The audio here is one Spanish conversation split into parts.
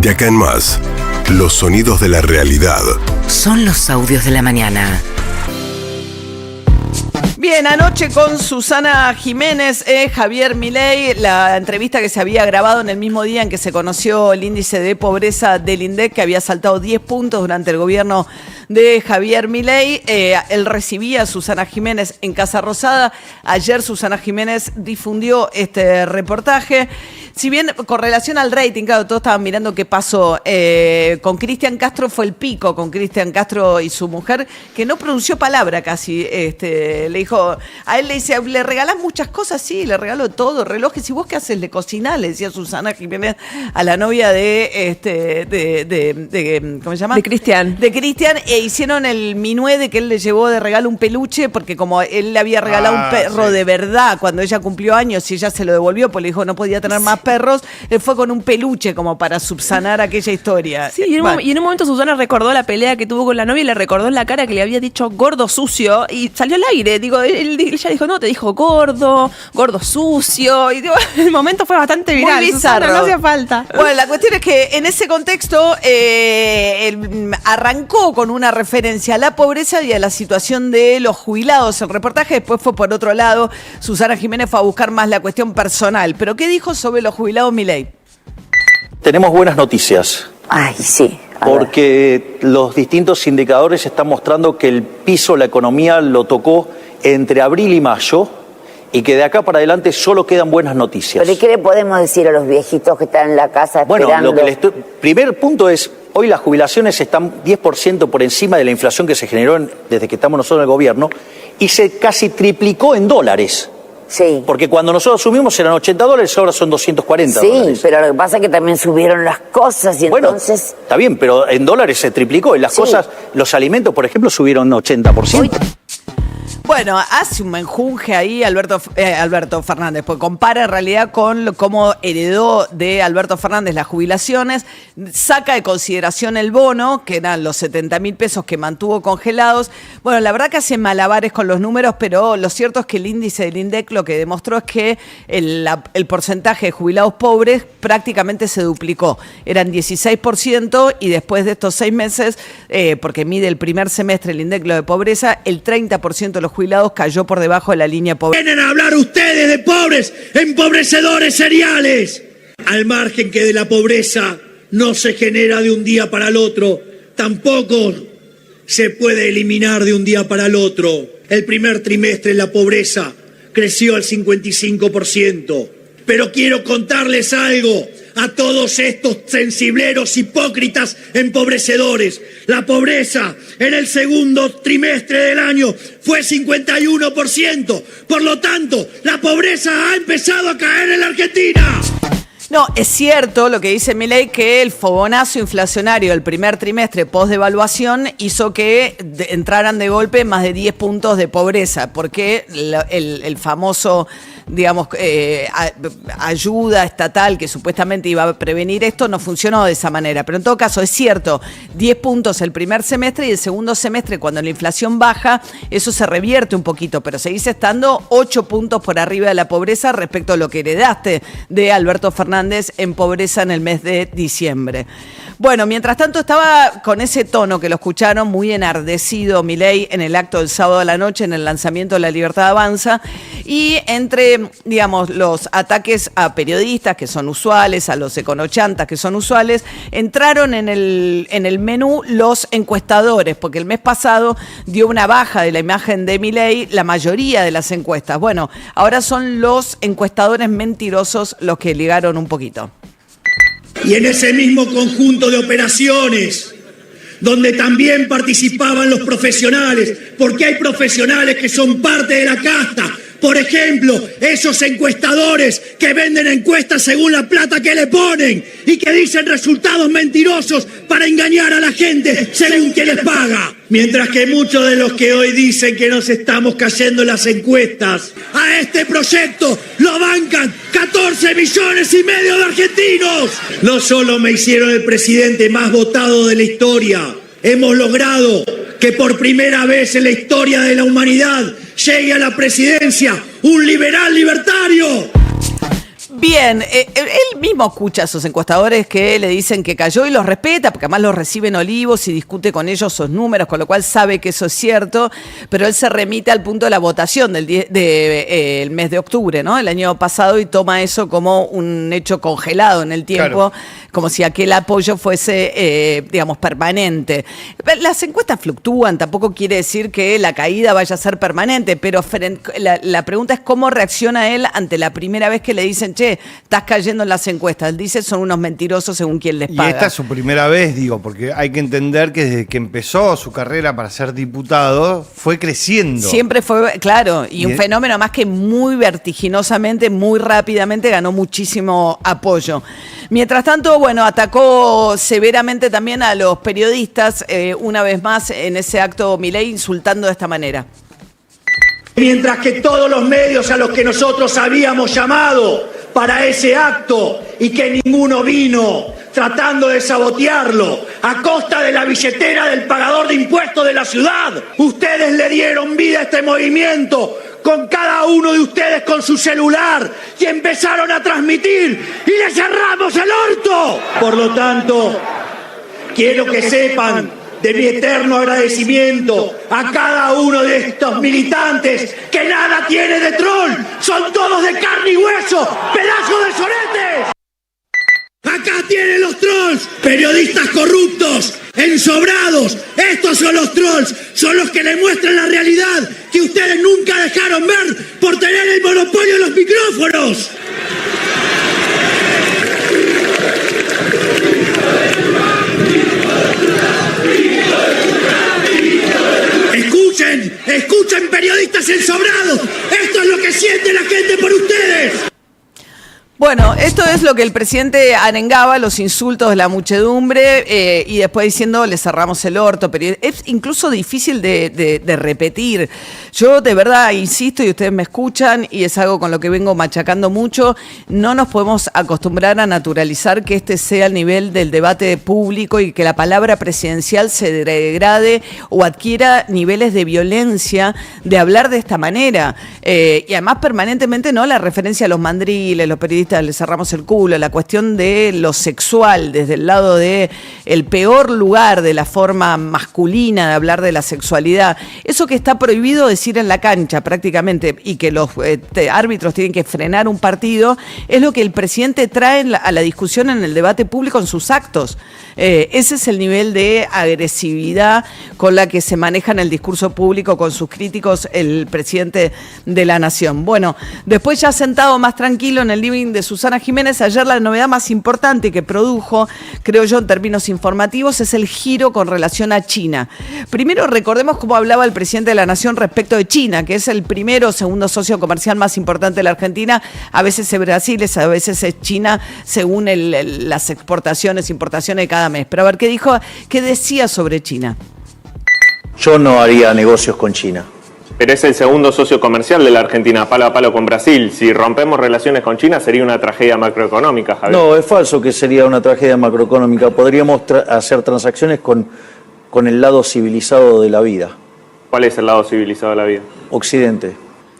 De acá en más, los sonidos de la realidad. Son los audios de la mañana. Bien, anoche con Susana Jiménez, Javier Milei, la entrevista que se había grabado en el mismo día en que se conoció el índice de pobreza del INDEC, que había saltado 10 puntos durante el gobierno de Javier Milei. Él recibía a Susana Jiménez en Casa Rosada. Ayer Susana Jiménez difundió este reportaje. Si bien con relación al rating, claro, todos estaban mirando qué pasó. Con Cristian Castro fue el pico, con Cristian Castro y su mujer, que no pronunció palabra casi. Le dijo, a él le dice, ¿le regalás muchas cosas? Sí, le regalo todo, relojes. ¿Y vos qué haces? Le cocinás, le decía Susana Jiménez a la novia de ¿cómo se llama? De Cristian. De Cristian, e hicieron el minué de que él le llevó de regalo un peluche, porque como él le había regalado un perro de verdad cuando ella cumplió años y ella se lo devolvió, pues le dijo no podía tener más perros, él fue con un peluche como para subsanar aquella historia. Sí, y en un momento Susana recordó la pelea que tuvo con la novia y le recordó en la cara que le había dicho gordo sucio y salió al aire. Digo, ella dijo, no, te dijo gordo sucio. Y digo, el momento fue bastante viral. Muy bizarro. Susana, no hacía falta. Bueno, la cuestión es que en ese contexto él arrancó con una referencia a la pobreza y a la situación de los jubilados. El reportaje después fue por otro lado. Susana Jiménez fue a buscar más la cuestión personal. ¿Pero qué dijo sobre los jubilados Milei? Tenemos buenas noticias. Ay, sí. Porque los distintos indicadores están mostrando que el piso, la economía, lo tocó entre abril y mayo y que de acá para adelante solo quedan buenas noticias. ¿Pero y qué le podemos decir a los viejitos que están en la casa esperando? Bueno, primer punto es, hoy las jubilaciones están 10% por encima de la inflación que se generó desde que estamos nosotros en el gobierno y se casi triplicó en dólares. Sí. Porque cuando nosotros asumimos eran $80, ahora son $240. Sí, pero lo que pasa es que también subieron las cosas y bueno, entonces... Está bien, pero en dólares se triplicó. En las cosas, los alimentos, por ejemplo, subieron 80%. Bueno, hace un menjunje ahí Alberto Fernández, pues compara en realidad con cómo heredó de Alberto Fernández las jubilaciones, saca de consideración el bono, que eran los 70.000 pesos que mantuvo congelados. Bueno, la verdad que hace malabares con los números, pero lo cierto es que el índice del INDEC lo que demostró es que el porcentaje de jubilados pobres prácticamente se duplicó. Eran 16% y después de estos 6 meses, porque mide el primer semestre el INDEC lo de pobreza, el 30% de los jubilados cayó por debajo de la línea pobreza. Vienen a hablar ustedes de pobres, empobrecedores seriales. Al margen que de la pobreza no se genera de un día para el otro, tampoco se puede eliminar de un día para el otro. El primer trimestre la pobreza creció al 55%. Pero quiero contarles algo a todos estos sensibleros hipócritas empobrecedores. La pobreza en el segundo trimestre del año fue 51%. Por lo tanto, la pobreza ha empezado a caer en la Argentina. No, es cierto lo que dice Milei, que el fogonazo inflacionario del primer trimestre post-devaluación hizo que entraran de golpe más de 10 puntos de pobreza, porque el famoso, digamos, ayuda estatal que supuestamente iba a prevenir esto no funcionó de esa manera. Pero en todo caso, es cierto, 10 puntos el primer semestre y el segundo semestre, cuando la inflación baja, eso se revierte un poquito, pero seguís estando 8 puntos por arriba de la pobreza respecto a lo que heredaste de Alberto Fernández en pobreza en el mes de diciembre. Bueno, mientras tanto estaba con ese tono que lo escucharon, muy enardecido Milei en el acto del sábado a la noche, en el lanzamiento de La Libertad Avanza, y entre, digamos, los ataques a periodistas que son usuales, a los econochantas que son usuales, entraron en el menú los encuestadores, porque el mes pasado dio una baja de la imagen de Milei la mayoría de las encuestas. Bueno, ahora son los encuestadores mentirosos los que ligaron un poquito. Y en ese mismo conjunto de operaciones, donde también participaban los profesionales, porque hay profesionales que son parte de la casta. Por ejemplo, esos encuestadores que venden encuestas según la plata que le ponen y que dicen resultados mentirosos para engañar a la gente según quien les paga. Mientras que muchos de los que hoy dicen que nos estamos cayendo en las encuestas, a este proyecto lo bancan 14 millones y medio de argentinos. No solo me hicieron el presidente más votado de la historia, hemos logrado que por primera vez en la historia de la humanidad llegue a la presidencia un liberal libertario. Bien, él mismo escucha a sus encuestadores que le dicen que cayó y los respeta, porque además los recibe en Olivos y discute con ellos sus números, con lo cual sabe que eso es cierto, pero él se remite al punto de la votación del el mes de octubre, ¿no? El año pasado, y toma eso como un hecho congelado en el tiempo, claro, como si aquel apoyo fuese, digamos, permanente. Las encuestas fluctúan, tampoco quiere decir que la caída vaya a ser permanente, pero la pregunta es cómo reacciona él ante la primera vez que le dicen, che, estás cayendo en las encuestas. Él dice, son unos mentirosos según quien les paga. Y esta es su primera vez, digo, porque hay que entender que desde que empezó su carrera para ser diputado, fue creciendo. Siempre fue, claro, y un fenómeno más que muy vertiginosamente, muy rápidamente ganó muchísimo apoyo. Mientras tanto, bueno, atacó severamente también a los periodistas, una vez más en ese acto Milei, insultando de esta manera. Mientras que todos los medios a los que nosotros habíamos llamado para ese acto y que ninguno vino, tratando de sabotearlo a costa de la billetera del pagador de impuestos de la ciudad, ustedes le dieron vida a este movimiento con cada uno de ustedes con su celular y empezaron a transmitir y le cerramos el orto. Por lo tanto, quiero que sepan de mi eterno agradecimiento a cada uno de estos militantes que nada tiene de troll, son todos de carne y hueso, pedazos de soretes. Acá tienen los trolls, periodistas corruptos, ensobrados, estos son los trolls, son los que le muestran la realidad que ustedes nunca dejaron ver por tener el monopolio de los micrófonos. Escuchen periodistas ensobrados, esto es lo que siente la gente por ustedes. Bueno, esto es lo que el presidente arengaba, los insultos de la muchedumbre, y después diciendo, le cerramos el orto. Pero es incluso difícil de repetir. Yo de verdad insisto, y ustedes me escuchan, y es algo con lo que vengo machacando mucho, no nos podemos acostumbrar a naturalizar que este sea el nivel del debate público y que la palabra presidencial se degrade o adquiera niveles de violencia de hablar de esta manera. Y además permanentemente, ¿no?, la referencia a los mandriles, los periodistas le cerramos el culo, la cuestión de lo sexual desde el lado de el peor lugar de la forma masculina de hablar de la sexualidad, eso que está prohibido decir en la cancha prácticamente y que los árbitros tienen que frenar un partido, es lo que el presidente trae a la discusión en el debate público en sus actos. Ese es el nivel de agresividad con la que se maneja en el discurso público con sus críticos el presidente de la Nación. Bueno, después ya sentado más tranquilo en el living de Susana Jiménez, ayer la novedad más importante que produjo, creo yo en términos informativos, es el giro con relación a China. Primero recordemos cómo hablaba el presidente de la Nación respecto de China, que es el primero o segundo socio comercial más importante de la Argentina, a veces es Brasil, a veces es China, según las exportaciones, importaciones de cada mes. Pero a ver, ¿qué decía sobre China? Yo no haría negocios con China. Pero es el segundo socio comercial de la Argentina, palo a palo con Brasil. Si rompemos relaciones con China sería una tragedia macroeconómica, Javier. No, es falso que sería una tragedia macroeconómica. Podríamos hacer transacciones con el lado civilizado de la vida. ¿Cuál es el lado civilizado de la vida? Occidente.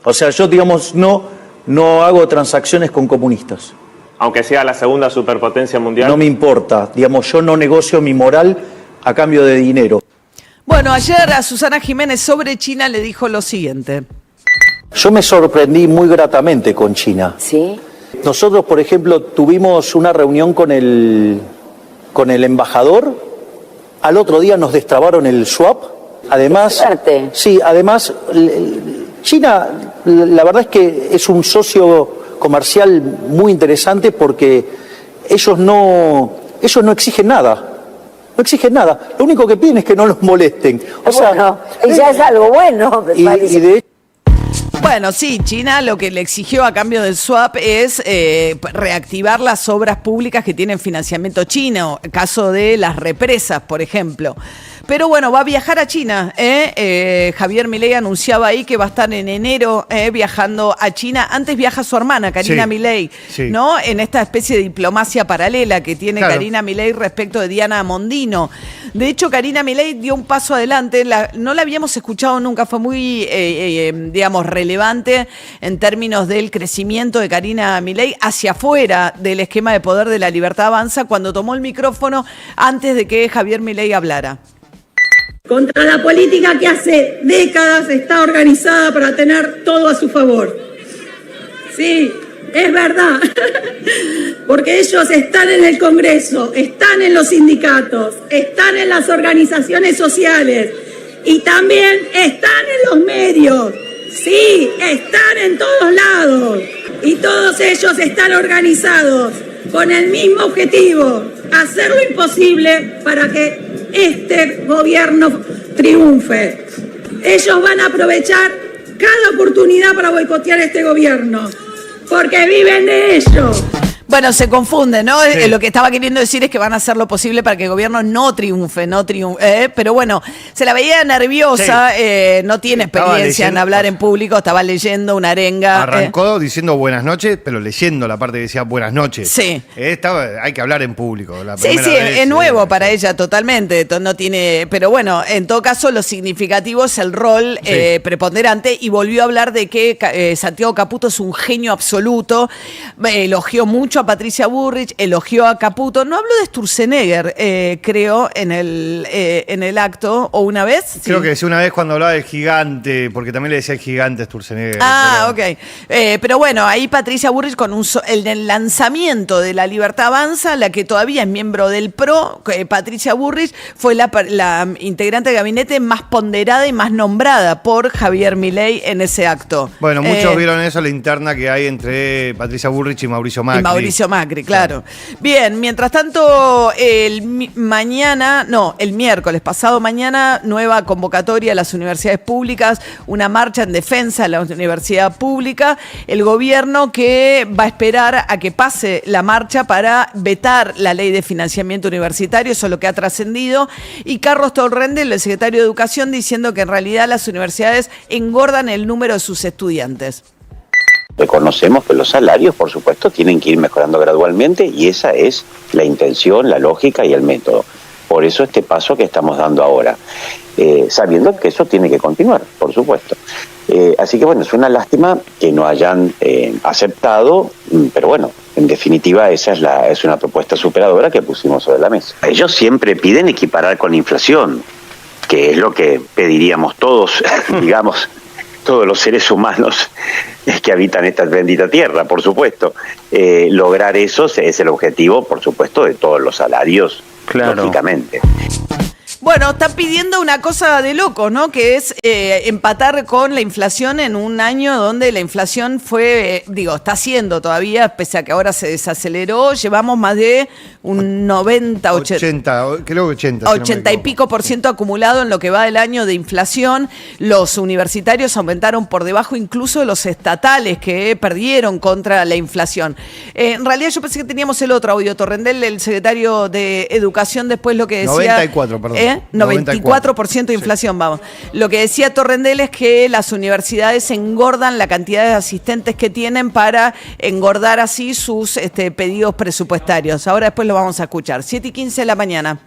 O sea, yo, digamos, no hago transacciones con comunistas. Aunque sea la segunda superpotencia mundial. No me importa. Digamos, yo no negocio mi moral a cambio de dinero. Bueno, ayer a Susana Jiménez sobre China le dijo lo siguiente. Yo me sorprendí muy gratamente con China. ¿Sí? Nosotros, por ejemplo, tuvimos una reunión con el embajador. Al otro día nos destrabaron el swap. Además, sí, además, China, la verdad es que es un socio comercial muy interesante porque ellos no exigen nada. No exigen nada. Lo único que piden es que no los molesten. O sea, bueno, ya es algo bueno. Bueno, sí, China lo que le exigió a cambio del swap es reactivar las obras públicas que tienen financiamiento chino, caso de las represas, por ejemplo. Pero bueno, va a viajar a China. Javier Milei anunciaba ahí que va a estar en enero viajando a China. Antes viaja su hermana, Karina Milei, ¿no? En esta especie de diplomacia paralela que tiene Karina Milei respecto de Diana Mondino. De hecho, Karina Milei dio un paso adelante. No la habíamos escuchado nunca. Fue muy, digamos, relevante en términos del crecimiento de Karina Milei hacia afuera del esquema de poder de La Libertad Avanza cuando tomó el micrófono antes de que Javier Milei hablara. Contra la política que hace décadas está organizada para tener todo a su favor. Sí, es verdad, porque ellos están en el Congreso, están en los sindicatos, están en las organizaciones sociales y también están en los medios. Sí, están en todos lados y todos ellos están organizados con el mismo objetivo, hacer lo imposible para que este gobierno triunfe. Ellos van a aprovechar cada oportunidad para boicotear este gobierno, porque viven de ello. Bueno, se confunde, ¿no? Sí. Lo que estaba queriendo decir es que van a hacer lo posible para que el gobierno no triunfe, pero bueno, se la veía nerviosa, sí. No tiene experiencia en hablar en público, estaba leyendo una arenga. Arrancó diciendo buenas noches, pero leyendo la parte que decía buenas noches. Sí. Hay que hablar en público. Sí, es nuevo para ella totalmente, no tiene, pero bueno, en todo caso lo significativo es el rol preponderante y volvió a hablar de que Santiago Caputo es un genio absoluto, elogió mucho a Patricia Bullrich, elogió a Caputo, no habló de Sturzenegger, creo, en el acto, o una vez. Creo que decía una vez cuando hablaba del gigante, porque también le decía el gigante Sturzenegger. Ok. Pero bueno, ahí Patricia Bullrich con el lanzamiento de La Libertad Avanza, la que todavía es miembro del PRO, Patricia Bullrich, fue la integrante de gabinete más ponderada y más nombrada por Javier Milei en ese acto. Bueno, muchos vieron eso, la interna que hay entre Patricia Bullrich y Mauricio Macri. Macri, claro. Bien, mientras tanto, el miércoles, pasado mañana, nueva convocatoria a las universidades públicas, una marcha en defensa de la universidad pública. El gobierno que va a esperar a que pase la marcha para vetar la ley de financiamiento universitario, eso es lo que ha trascendido. Y Carlos Torrendel, el secretario de Educación, diciendo que en realidad las universidades engordan el número de sus estudiantes. Reconocemos que los salarios, por supuesto, tienen que ir mejorando gradualmente y esa es la intención, la lógica y el método. Por eso este paso que estamos dando ahora, sabiendo que eso tiene que continuar, por supuesto. Así que bueno, es una lástima que no hayan aceptado, pero bueno, en definitiva esa es una propuesta superadora que pusimos sobre la mesa. Ellos siempre piden equiparar con la inflación, que es lo que pediríamos todos, digamos, todos los seres humanos que habitan esta bendita tierra, por supuesto. Lograr eso es el objetivo, por supuesto, de todos los salarios, claro. Lógicamente. Bueno, están pidiendo una cosa de locos, ¿no? Que es empatar con la inflación en un año donde la inflación fue, está siendo todavía, pese a que ahora se desaceleró, llevamos más de un 90, 80 y pico % acumulado en lo que va del año de inflación. Los universitarios aumentaron por debajo incluso de los estatales que perdieron contra la inflación. En realidad yo pensé que teníamos el otro audio, Torrendel, el secretario de Educación, después lo que decía... 94, perdón. 94% de inflación, sí. Vamos. Lo que decía Torrendel es que las universidades engordan la cantidad de asistentes que tienen para engordar así sus pedidos presupuestarios. Ahora después lo vamos a escuchar. 7:15 de la mañana.